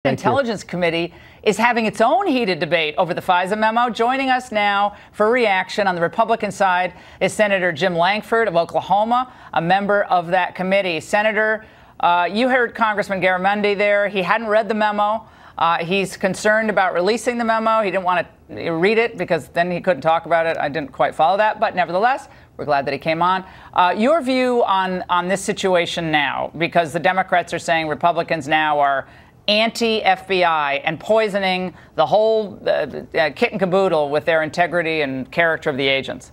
Intelligence Committee is having its own heated debate over the FISA memo. Joining us now for reaction on the Republican side is Senator Jim Lankford of Oklahoma, a member of that committee. Senator, you heard Congressman Garamendi there. He hadn't read the memo. He's concerned about releasing the memo. He didn't want to read it because then he couldn't talk about it. I didn't quite follow that. But nevertheless, we're glad that he came on. Your view on this situation now, because the Democrats are saying Republicans now are anti-FBI and poisoning the whole kit and caboodle with their integrity and character of the agents.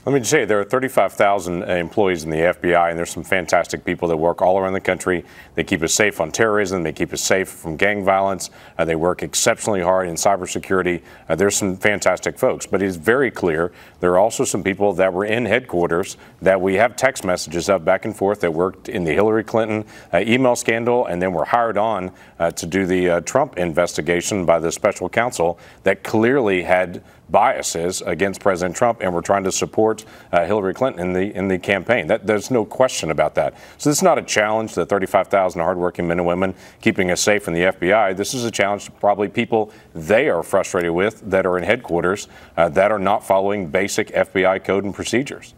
Let me just say, there are 35,000 employees in the FBI, and there's some fantastic people that work all around the country. They keep us safe on terrorism. They keep us safe from gang violence. They work exceptionally hard in cybersecurity. There's some fantastic folks. But it's very clear there are also some people that were in headquarters that we have text messages of back and forth that worked in the Hillary Clinton email scandal and then were hired on to do the Trump investigation by the special counsel that clearly had biases against President Trump and were trying to support Hillary Clinton in the campaign. There's no question about that. So this is not a challenge to the 35,000 hardworking men and women keeping us safe in the FBI. This is a challenge to probably people they are frustrated with that are in headquarters that are not following basic FBI code and procedures.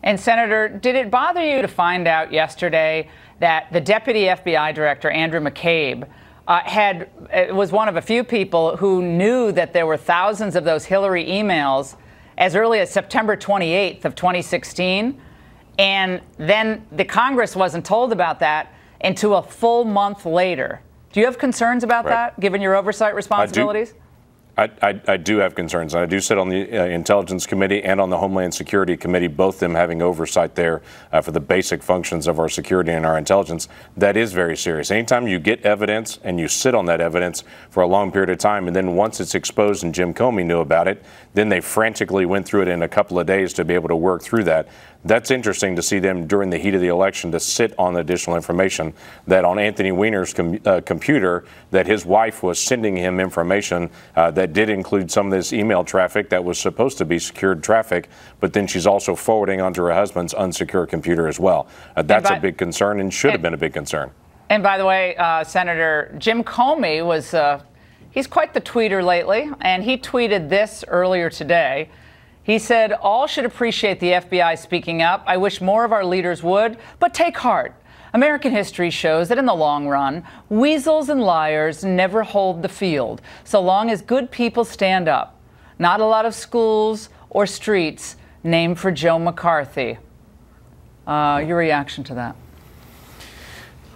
And Senator, did it bother you to find out yesterday that the Deputy FBI Director, Andrew McCabe, was one of a few people who knew that there were thousands of those Hillary emails as early as September 28th of 2016, and then the Congress wasn't told about that until a full month later? Do you have concerns about that, given your oversight responsibilities? I do have concerns. I do sit on the Intelligence Committee and on the Homeland Security Committee, both of them having oversight there for the basic functions of our security and our intelligence. That is very serious. Anytime you get evidence and you sit on that evidence for a long period of time, and then once it's exposed and Jim Comey knew about it, then they frantically went through it in a couple of days to be able to work through that. That's interesting to see them during the heat of the election to sit on additional information that on Anthony Weiner's computer that his wife was sending him information that did include some of this email traffic that was supposed to be secured traffic, but then she's also forwarding onto her husband's unsecure computer as well. That's a big concern and should have been a big concern. And by the way, Senator, Jim Comey was, he's quite the tweeter lately, and he tweeted this earlier today. He said, "All should appreciate the FBI speaking up. I wish more of our leaders would, but take heart. American history shows that in the long run, weasels and liars never hold the field, so long as good people stand up. Not a lot of schools or streets named for Joe McCarthy." Your reaction to that?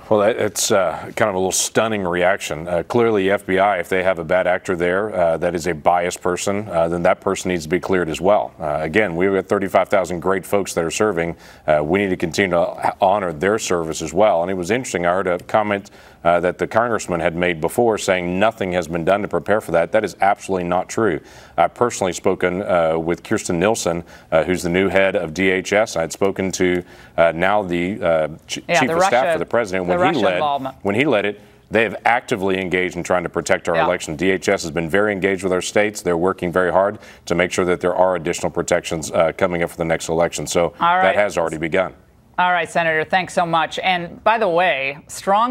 Well, it's kind of a little stunning reaction. Clearly, FBI, if they have a bad actor there that is a biased person, then that person needs to be cleared as well. Again, we've got 35,000 great folks that are serving. We need to continue to honor their service as well. And it was interesting. I heard a comment that the congressman had made before saying nothing has been done to prepare for that. That is absolutely not true. I've personally spoken with Kirstjen Nielsen, who's the new head of DHS. I had spoken to now the chief of staff for the president. When he led it, they have actively engaged in trying to protect our election. DHS has been very engaged with our states. They're working very hard to make sure that there are additional protections coming up for the next election. So that has already begun. All right, Senator, thanks so much. And by the way, strong